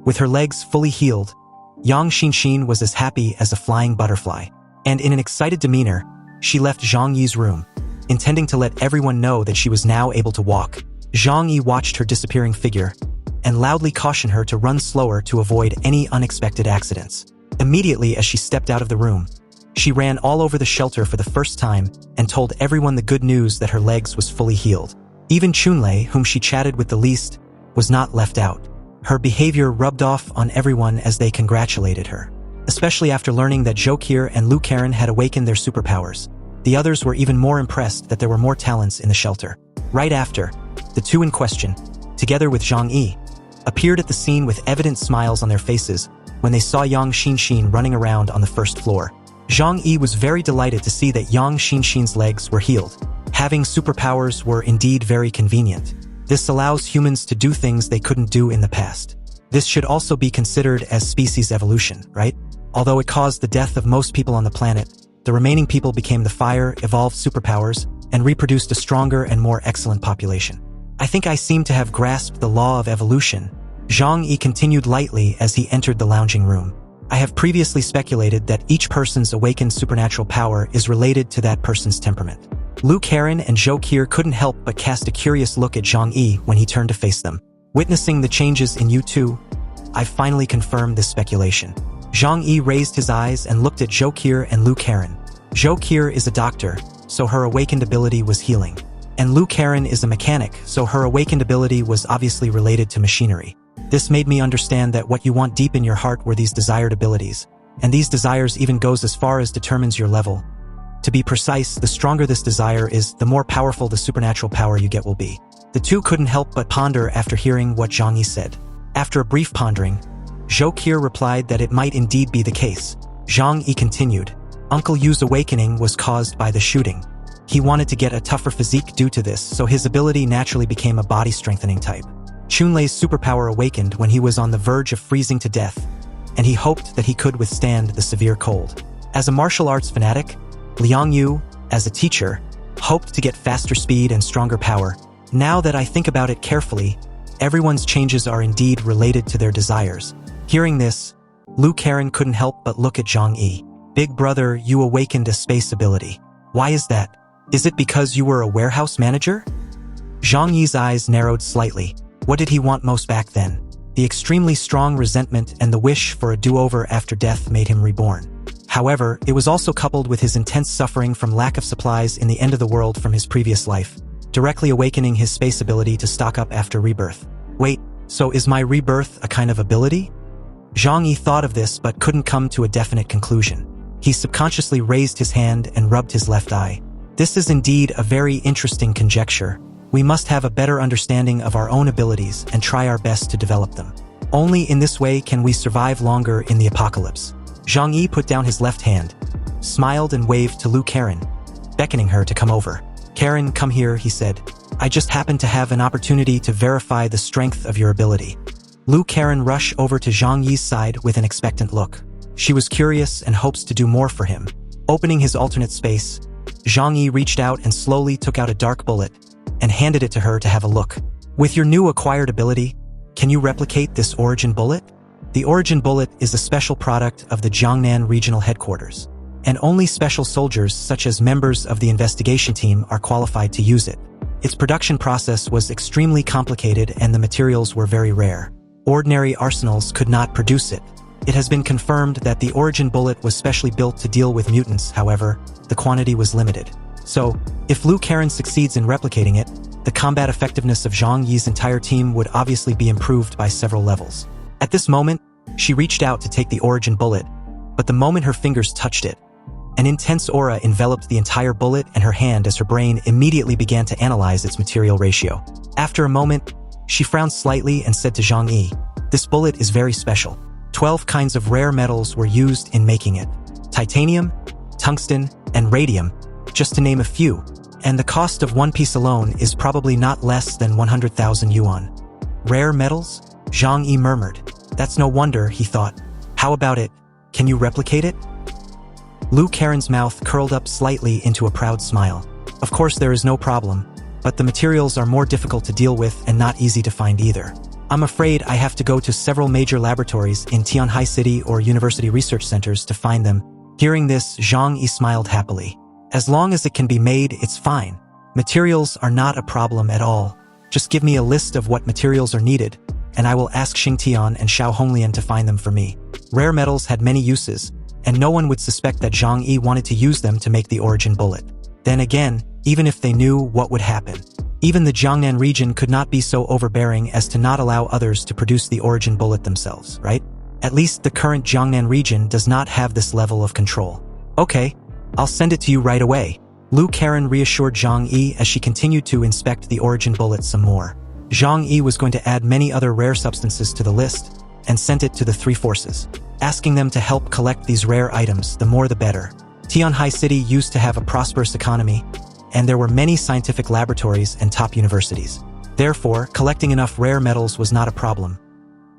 With her legs fully healed, Yang Xinxin was as happy as a flying butterfly. And in an excited demeanor, she left Zhang Yi's room, intending to let everyone know that she was now able to walk. Zhang Yi watched her disappearing figure and loudly cautioned her to run slower to avoid any unexpected accidents. Immediately as she stepped out of the room, she ran all over the shelter for the first time and told everyone the good news that her legs was fully healed. Even Chunlei, whom she chatted with the least, was not left out. Her behavior rubbed off on everyone as they congratulated her, especially after learning that Zhokir and Lu Karen had awakened their superpowers. The others were even more impressed that there were more talents in the shelter. Right after, the two in question, together with Zhang Yi, appeared at the scene with evident smiles on their faces when they saw Yang Xinxin running around on the first floor. Zhang Yi was very delighted to see that Yang Xinxin's legs were healed. Having superpowers were indeed very convenient. This allows humans to do things they couldn't do in the past. This should also be considered as species evolution, right? Although it caused the death of most people on the planet, the remaining people became the fire, evolved superpowers, and reproduced a stronger and more excellent population. I think I seem to have grasped the law of evolution. Zhang Yi continued lightly as he entered the lounging room. I have previously speculated that each person's awakened supernatural power is related to that person's temperament. Lu Karen and Zhokir couldn't help but cast a curious look at Zhang Yi when he turned to face them. Witnessing the changes in you two, I finally confirmed this speculation. Zhang Yi raised his eyes and looked at Zhokir and Lu Karen. Zhokir is a doctor, so her awakened ability was healing. And Lu Karen is a mechanic, so her awakened ability was obviously related to machinery. This made me understand that what you want deep in your heart were these desired abilities, and these desires even goes as far as determines your level. To be precise, the stronger this desire is, the more powerful the supernatural power you get will be. The two couldn't help but ponder after hearing what Zhang Yi said. After a brief pondering, Zhokir replied that it might indeed be the case. Zhang Yi continued, Uncle Yu's awakening was caused by the shooting. He wanted to get a tougher physique due to this, so his ability naturally became a body-strengthening type. Chunlei's superpower awakened when he was on the verge of freezing to death, and he hoped that he could withstand the severe cold. As a martial arts fanatic, Liang Yu, as a teacher, hoped to get faster speed and stronger power. Now that I think about it carefully, everyone's changes are indeed related to their desires. Hearing this, Lu Karen couldn't help but look at Zhang Yi. Big brother, you awakened a space ability. Why is that? Is it because you were a warehouse manager? Zhang Yi's eyes narrowed slightly. What did he want most back then? The extremely strong resentment and the wish for a do-over after death made him reborn. However, it was also coupled with his intense suffering from lack of supplies in the end of the world from his previous life, directly awakening his space ability to stock up after rebirth. Wait, so is my rebirth a kind of ability? Zhang Yi thought of this but couldn't come to a definite conclusion. He subconsciously raised his hand and rubbed his left eye. This is indeed a very interesting conjecture. We must have a better understanding of our own abilities and try our best to develop them. Only in this way can we survive longer in the apocalypse. Zhang Yi put down his left hand, smiled and waved to Lu Karen, beckoning her to come over. Karen, come here, he said. I just happened to have an opportunity to verify the strength of your ability. Lu Karen rushed over to Zhang Yi's side with an expectant look. She was curious and hopes to do more for him. Opening his alternate space, Zhang Yi reached out and slowly took out a dark bullet and handed it to her to have a look. With your new acquired ability, can you replicate this origin bullet? The origin bullet is a special product of the Jiangnan Regional Headquarters, and only special soldiers such as members of the investigation team are qualified to use it. Its production process was extremely complicated and the materials were very rare. Ordinary arsenals could not produce it. It has been confirmed that the origin bullet was specially built to deal with mutants, however, the quantity was limited. So, if Lu Karen succeeds in replicating it, the combat effectiveness of Zhang Yi's entire team would obviously be improved by several levels. At this moment, she reached out to take the origin bullet, but the moment her fingers touched it, an intense aura enveloped the entire bullet and her hand as her brain immediately began to analyze its material ratio. After a moment, she frowned slightly and said to Zhang Yi, "This bullet is very special. 12 kinds of rare metals were used in making it. Titanium, tungsten, and radium, just to name a few, and the cost of one piece alone is probably not less than 100,000 yuan. Rare metals? Zhang Yi murmured. That's no wonder, he thought. How about it? Can you replicate it? Lu Karen's mouth curled up slightly into a proud smile. Of course there is no problem, but the materials are more difficult to deal with and not easy to find either. I'm afraid I have to go to several major laboratories in Tianhai City or university research centers to find them. Hearing this, Zhang Yi smiled happily. As long as it can be made, it's fine. Materials are not a problem at all. Just give me a list of what materials are needed, and I will ask Xingtian and Xiao Honglian to find them for me. Rare metals had many uses, and no one would suspect that Zhang Yi wanted to use them to make the origin bullet. Then again, even if they knew, what would happen? Even the Jiangnan region could not be so overbearing as to not allow others to produce the origin bullet themselves, right? At least the current Jiangnan region does not have this level of control. Okay, I'll send it to you right away. Lu Karen reassured Zhang Yi as she continued to inspect the origin bullet some more. Zhang Yi was going to add many other rare substances to the list and sent it to the three forces, asking them to help collect these rare items, the more the better. Tianhai City used to have a prosperous economy, and there were many scientific laboratories and top universities. Therefore, collecting enough rare metals was not a problem.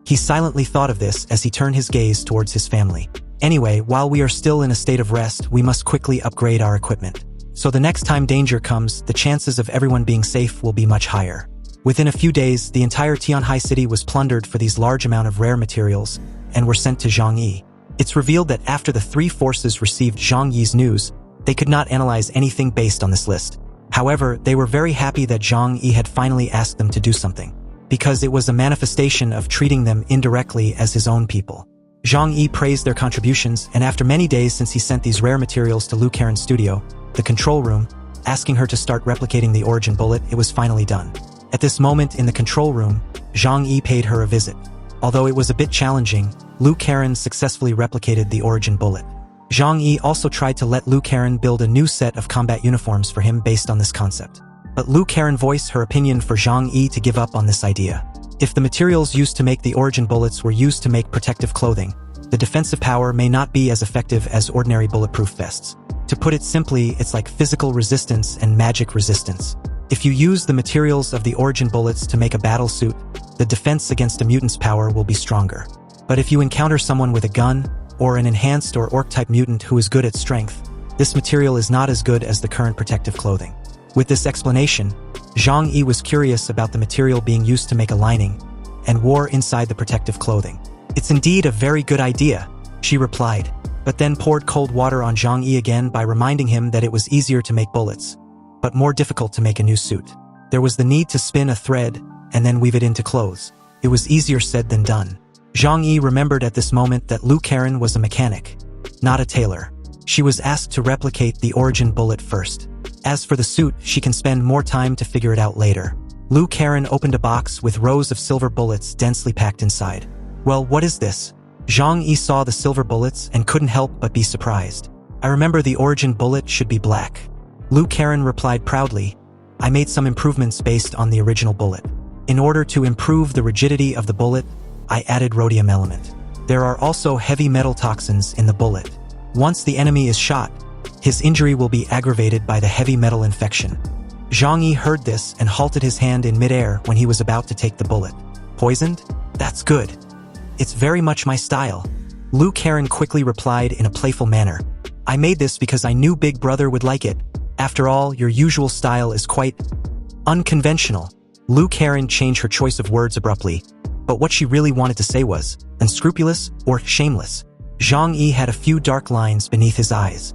He silently thought of this as he turned his gaze towards his family. Anyway, while we are still in a state of rest, we must quickly upgrade our equipment. So the next time danger comes, the chances of everyone being safe will be much higher. Within a few days, the entire Tianhai City was plundered for these large amount of rare materials and were sent to Zhang Yi. It's revealed that after the three forces received Zhang Yi's news, they could not analyze anything based on this list. However, they were very happy that Zhang Yi had finally asked them to do something, because it was a manifestation of treating them indirectly as his own people. Zhang Yi praised their contributions, and after many days since he sent these rare materials to Lu Karen's studio, the control room, asking her to start replicating the origin bullet, it was finally done. At this moment in the control room, Zhang Yi paid her a visit. Although it was a bit challenging, Lu Karen successfully replicated the origin bullet. Zhang Yi also tried to let Lu Karen build a new set of combat uniforms for him based on this concept. But Lu Karen voiced her opinion for Zhang Yi to give up on this idea. If the materials used to make the origin bullets were used to make protective clothing, the defensive power may not be as effective as ordinary bulletproof vests. To put it simply, it's like physical resistance and magic resistance. If you use the materials of the origin bullets to make a battle suit, the defense against a mutant's power will be stronger. But if you encounter someone with a gun, or an enhanced or orc-type mutant who is good at strength, this material is not as good as the current protective clothing. With this explanation, Zhang Yi was curious about the material being used to make a lining and wore inside the protective clothing. It's indeed a very good idea, she replied, but then poured cold water on Zhang Yi again by reminding him that it was easier to make bullets, but more difficult to make a new suit. There was the need to spin a thread and then weave it into clothes. It was easier said than done. Zhang Yi remembered at this moment that Lu Karen was a mechanic, not a tailor. She was asked to replicate the origin bullet first. As for the suit, she can spend more time to figure it out later. Lu Karen opened a box with rows of silver bullets densely packed inside. Well, what is this? Zhang Yi saw the silver bullets and couldn't help but be surprised. I remember the origin bullet should be black. Lu Karen replied proudly, I made some improvements based on the original bullet. In order to improve the rigidity of the bullet, I added rhodium element. There are also heavy metal toxins in the bullet. Once the enemy is shot, his injury will be aggravated by the heavy metal infection. Zhang Yi heard this and halted his hand in midair when he was about to take the bullet. Poisoned? That's good. It's very much my style. Lu Karen quickly replied in a playful manner. I made this because I knew Big Brother would like it. After all, your usual style is quite unconventional. Lu Karen changed her choice of words abruptly, but what she really wanted to say was, unscrupulous or shameless. Zhang Yi had a few dark lines beneath his eyes.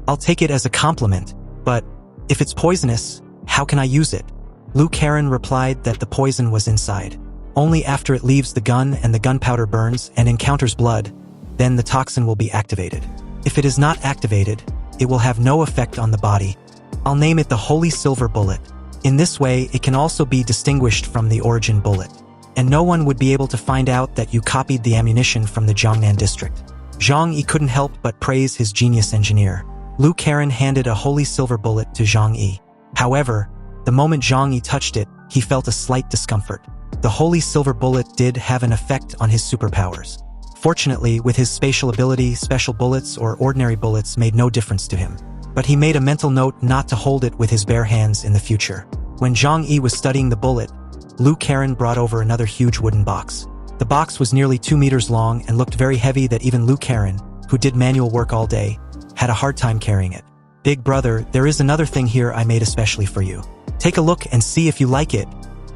I'll take it as a compliment, but if it's poisonous, how can I use it? Lu Karen replied that the poison was inside. Only after it leaves the gun and the gunpowder burns and encounters blood, then the toxin will be activated. If it is not activated, it will have no effect on the body. I'll name it the Holy Silver Bullet. In this way, it can also be distinguished from the origin bullet, and no one would be able to find out that you copied the ammunition from the Jiangnan district. Zhang Yi couldn't help but praise his genius engineer. Lu Karen handed a Holy Silver Bullet to Zhang Yi. However, the moment Zhang Yi touched it, he felt a slight discomfort. The Holy Silver Bullet did have an effect on his superpowers. Fortunately, with his spatial ability, special bullets or ordinary bullets made no difference to him. But he made a mental note not to hold it with his bare hands in the future. When Zhang Yi was studying the bullet, Lu Karen brought over another huge wooden box. The box was nearly 2 meters long and looked very heavy that even Lu Karen, who did manual work all day, had a hard time carrying it. Big brother, there is another thing here I made especially for you. Take a look and see if you like it.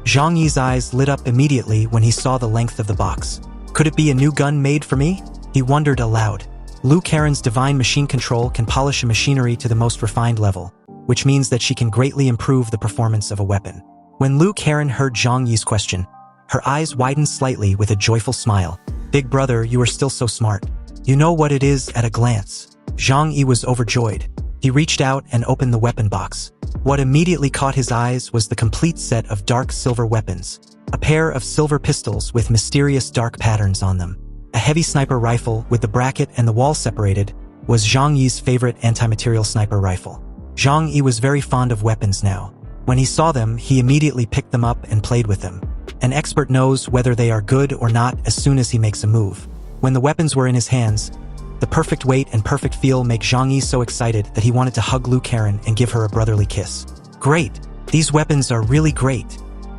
Zhang Yi's eyes lit up immediately when he saw the length of the box. Could it be a new gun made for me? He wondered aloud. Lu Karen's divine machine control can polish a machinery to the most refined level, which means that she can greatly improve the performance of a weapon. When Lu Karen heard Zhang Yi's question, her eyes widened slightly with a joyful smile. Big brother, you are still so smart. You know what it is at a glance. Zhang Yi was overjoyed. He reached out and opened the weapon box. What immediately caught his eyes was the complete set of dark silver weapons. A pair of silver pistols with mysterious dark patterns on them. A heavy sniper rifle with the bracket and the wall separated was Zhang Yi's favorite anti-material sniper rifle. Zhang Yi was very fond of weapons now. When he saw them, he immediately picked them up and played with them. An expert knows whether they are good or not as soon as he makes a move. When the weapons were in his hands, the perfect weight and perfect feel make Zhang Yi so excited that he wanted to hug Lu Karen and give her a brotherly kiss. Great! These weapons are really great,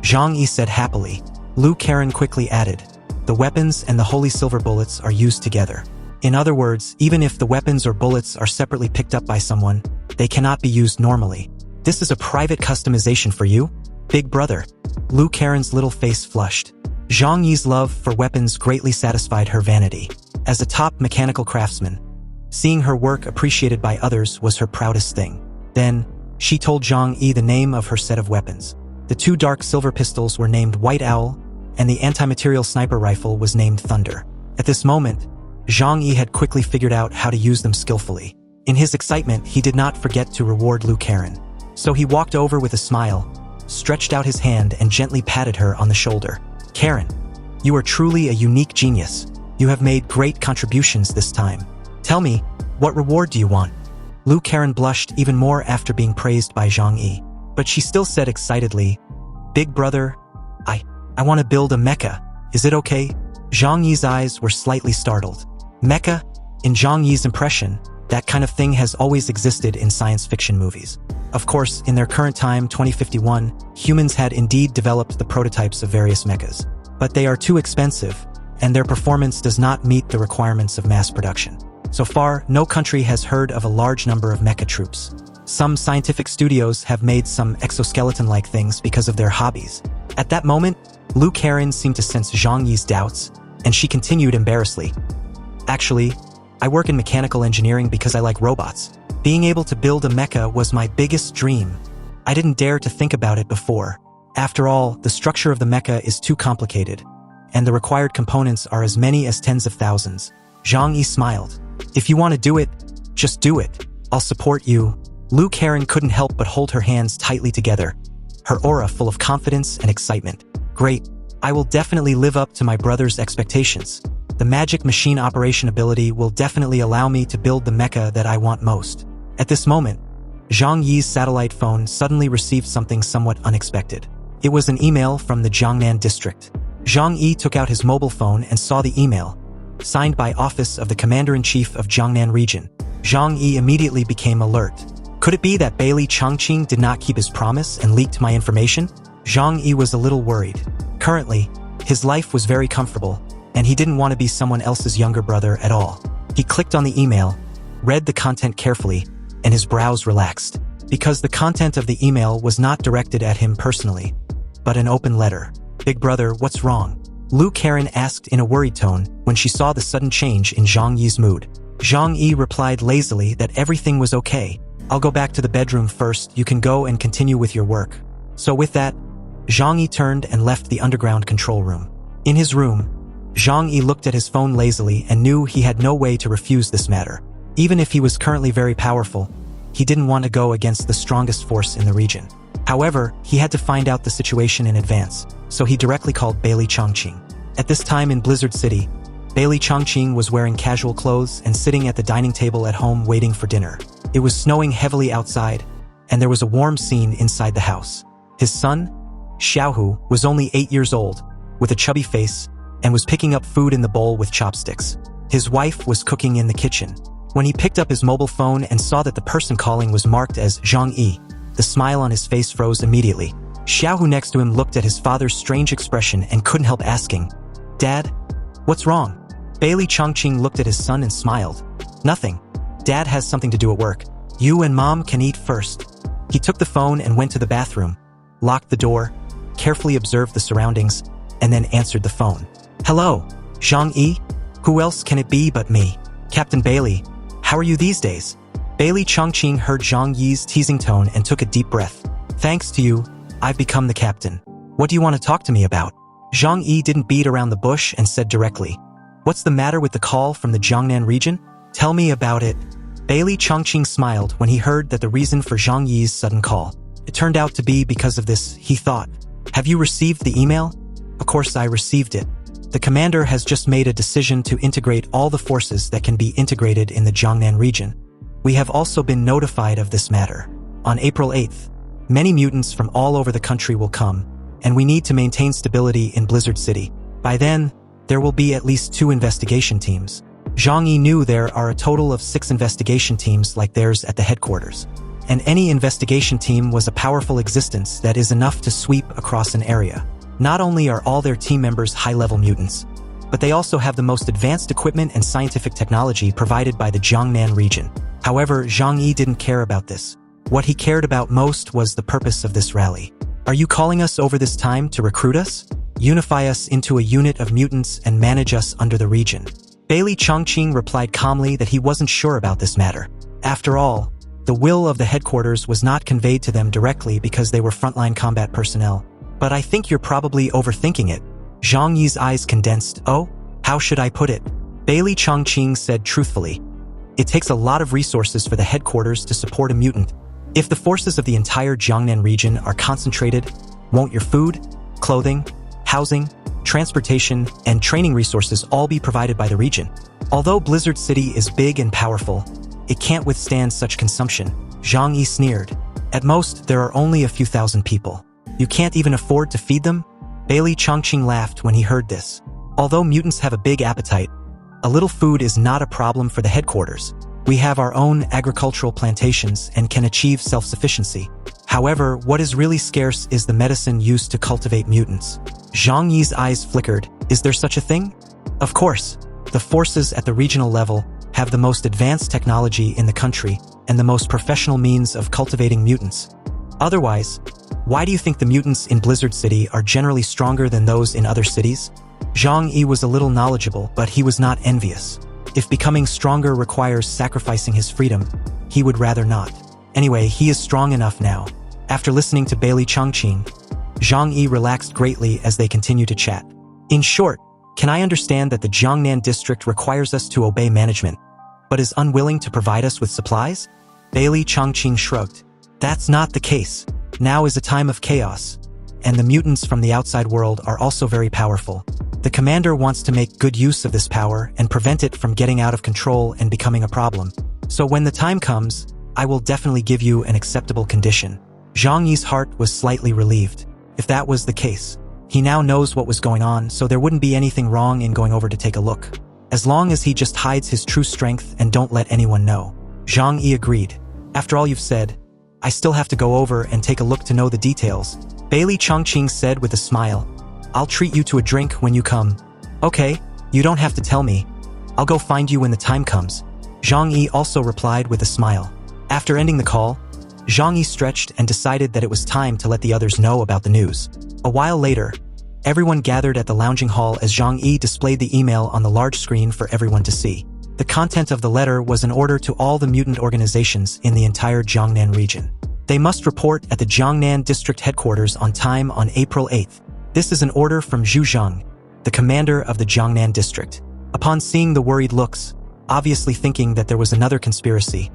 Zhang Yi said happily. Lu Karen quickly added, the weapons and the holy silver bullets are used together. In other words, even if the weapons or bullets are separately picked up by someone, they cannot be used normally. This is a private customization for you, big brother. Lu Karen's little face flushed. Zhang Yi's love for weapons greatly satisfied her vanity. As a top mechanical craftsman, seeing her work appreciated by others was her proudest thing. Then, she told Zhang Yi the name of her set of weapons. The two dark silver pistols were named White Owl, and the anti-material sniper rifle was named Thunder. At this moment, Zhang Yi had quickly figured out how to use them skillfully. In his excitement, he did not forget to reward Lu Karen. So he walked over with a smile, stretched out his hand and gently patted her on the shoulder. Karen, you are truly a unique genius. You have made great contributions this time. Tell me, what reward do you want? Lu Karen blushed even more after being praised by Zhang Yi. But she still said excitedly, Big brother, I want to build a mecha. Is it okay? Zhang Yi's eyes were slightly startled. Mecha? In Zhang Yi's impression, that kind of thing has always existed in science fiction movies. Of course, in their current time, 2051, humans had indeed developed the prototypes of various mechas. But they are too expensive, and their performance does not meet the requirements of mass production. So far, no country has heard of a large number of mecha troops. Some scientific studios have made some exoskeleton-like things because of their hobbies. At that moment, Lu Karen seemed to sense Zhang Yi's doubts, and she continued embarrassedly. Actually, I work in mechanical engineering because I like robots. Being able to build a mecha was my biggest dream. I didn't dare to think about it before. After all, the structure of the mecha is too complicated, and the required components are as many as tens of thousands. Zhang Yi smiled. If you want to do it, just do it. I'll support you. Lu Karen couldn't help but hold her hands tightly together, her aura full of confidence and excitement. Great. I will definitely live up to my brother's expectations. The magic machine operation ability will definitely allow me to build the mecha that I want most. At this moment, Zhang Yi's satellite phone suddenly received something somewhat unexpected. It was an email from the Jiangnan district. Zhang Yi took out his mobile phone and saw the email, signed by Office of the Commander-in-Chief of Jiangnan Region. Zhang Yi immediately became alert. Could it be that Bailey Chongqing did not keep his promise and leaked my information? Zhang Yi was a little worried. Currently, his life was very comfortable, and he didn't want to be someone else's younger brother at all. He clicked on the email, read the content carefully, and his brows relaxed. Because the content of the email was not directed at him personally, but an open letter. Big brother, what's wrong? Lu Karen asked in a worried tone when she saw the sudden change in Zhang Yi's mood. Zhang Yi replied lazily that everything was okay. I'll go back to the bedroom first, you can go and continue with your work. So with that, Zhang Yi turned and left the underground control room. In his room, Zhang Yi looked at his phone lazily and knew he had no way to refuse this matter. Even if he was currently very powerful, he didn't want to go against the strongest force in the region. However, he had to find out the situation in advance, so he directly called Bailey Chongqing. At this time in Blizzard City, Bailey Chongqing was wearing casual clothes and sitting at the dining table at home waiting for dinner. It was snowing heavily outside, and there was a warm scene inside the house. His son, Xiaohu, was only 8 years old, with a chubby face, and was picking up food in the bowl with chopsticks. His wife was cooking in the kitchen. When he picked up his mobile phone and saw that the person calling was marked as Zhang Yi, the smile on his face froze immediately. Xiaohu next to him looked at his father's strange expression and couldn't help asking, Dad, what's wrong? Bailey Chongqing looked at his son and smiled. Nothing. Dad has something to do at work. You and Mom can eat first. He took the phone and went to the bathroom, locked the door, carefully observed the surroundings, and then answered the phone. "Hello, Zhang Yi? Who else can it be but me? Captain Bailey. How are you these days?" Bailey Chongqing heard Zhang Yi's teasing tone and took a deep breath. "Thanks to you, I've become the captain. What do you want to talk to me about?" Zhang Yi didn't beat around the bush and said directly, "What's the matter with the call from the Jiangnan region? Tell me about it." Bailey Chongqing smiled when he heard that the reason for Zhang Yi's sudden call. It turned out to be because of this, he thought. "Have you received the email?" "Of course I received it. The commander has just made a decision to integrate all the forces that can be integrated in the Jiangnan region. We have also been notified of this matter. On April 8th, many mutants from all over the country will come, and we need to maintain stability in Blizzard City. By then, there will be at least 2 investigation teams." Zhang Yi knew there are a total of 6 investigation teams like theirs at the headquarters. And any investigation team was a powerful existence that is enough to sweep across an area. Not only are all their team members high-level mutants, but they also have the most advanced equipment and scientific technology provided by the Jiangnan region. However, Zhang Yi didn't care about this. What he cared about most was the purpose of this rally. "Are you calling us over this time to recruit us? Unify us into a unit of mutants and manage us under the region?" Bailey Chongqing replied calmly that he wasn't sure about this matter. After all, the will of the headquarters was not conveyed to them directly because they were frontline combat personnel. "But I think you're probably overthinking it." Zhang Yi's eyes condensed. "Oh, how should I put it?" Bailey Chongqing said truthfully. "It takes a lot of resources for the headquarters to support a mutant. If the forces of the entire Jiangnan region are concentrated, won't your food, clothing, housing, transportation, and training resources all be provided by the region? Although Blizzard City is big and powerful, it can't withstand such consumption." Zhang Yi sneered. "At most, there are only a few thousand people. You can't even afford to feed them?" Bailey Chongqing laughed when he heard this. "Although mutants have a big appetite, a little food is not a problem for the headquarters. We have our own agricultural plantations and can achieve self-sufficiency. However, what is really scarce is the medicine used to cultivate mutants." Zhang Yi's eyes flickered. "Is there such a thing?" "Of course. The forces at the regional level have the most advanced technology in the country and the most professional means of cultivating mutants. Otherwise, why do you think the mutants in Blizzard City are generally stronger than those in other cities?" Zhang Yi was a little knowledgeable, but he was not envious. If becoming stronger requires sacrificing his freedom, he would rather not. Anyway, he is strong enough now. After listening to Bailey Chongqing, Zhang Yi relaxed greatly as they continued to chat. "In short, can I understand that the Jiangnan district requires us to obey management, but is unwilling to provide us with supplies?" Bailey Chongqing shrugged. "That's not the case. Now is a time of chaos, and the mutants from the outside world are also very powerful. The commander wants to make good use of this power and prevent it from getting out of control and becoming a problem. So when the time comes, I will definitely give you an acceptable condition." Zhang Yi's heart was slightly relieved. If that was the case, he now knows what was going on, so there wouldn't be anything wrong in going over to take a look. As long as he just hides his true strength and don't let anyone know. Zhang Yi agreed. "After all you've said, I still have to go over and take a look to know the details," Bailey Chongqing said with a smile. "I'll treat you to a drink when you come." "Okay, you don't have to tell me. I'll go find you when the time comes." Zhang Yi also replied with a smile. After ending the call, Zhang Yi stretched and decided that it was time to let the others know about the news. A while later, everyone gathered at the lounging hall as Zhang Yi displayed the email on the large screen for everyone to see. The content of the letter was an order to all the mutant organizations in the entire Jiangnan region. They must report at the Jiangnan district headquarters on time on April 8th. This is an order from Zhu Zheng, the commander of the Jiangnan district. Upon seeing the worried looks, obviously thinking that there was another conspiracy,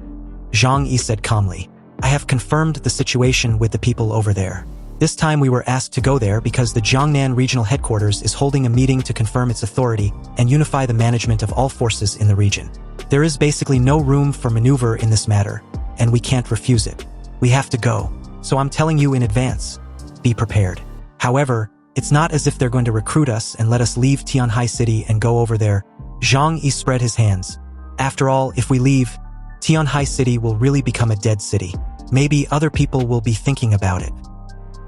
Zhang Yi said calmly, "I have confirmed the situation with the people over there. This time we were asked to go there because the Jiangnan regional headquarters is holding a meeting to confirm its authority and unify the management of all forces in the region. There is basically no room for maneuver in this matter, and we can't refuse it. We have to go, so I'm telling you in advance, be prepared. However, it's not as if they're going to recruit us and let us leave Tianhai City and go over there." Zhang Yi spread his hands. "After all, if we leave, Tianhai City will really become a dead city. Maybe other people will be thinking about it.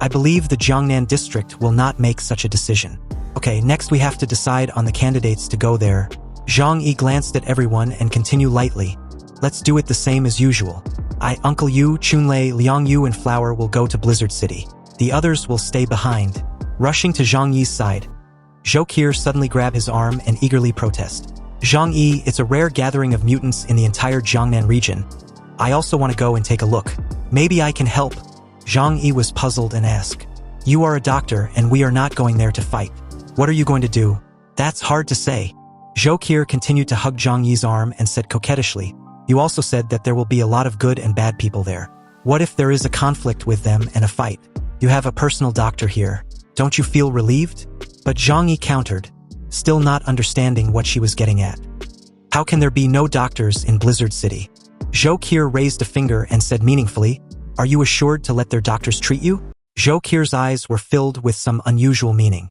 I believe the Jiangnan district will not make such a decision. Okay, next we have to decide on the candidates to go there." Zhang Yi glanced at everyone and continued lightly. "Let's do it the same as usual. I, Uncle Yu, Chunlei, Liang Yu and Flower will go to Blizzard City. The others will stay behind. Rushing to Zhang Yi's side, Zhokir suddenly grab his arm and eagerly protest. Zhang Yi, it's a rare gathering of mutants in the entire Jiangnan region. I also want to go and take a look. Maybe I can help. Zhang Yi was puzzled and asked, "You are a doctor and we are not going there to fight. What are you going to do?" "That's hard to say." Zhokir continued to hug Zhang Yi's arm and said coquettishly, "You also said that there will be a lot of good and bad people there. What if there is a conflict with them and a fight? You have a personal doctor here. Don't you feel relieved?" But Zhang Yi countered, still not understanding what she was getting at. "How can there be no doctors in Blizzard City?" Zhokir raised a finger and said meaningfully, "Are you assured to let their doctors treat you?" Zhokir's eyes were filled with some unusual meaning.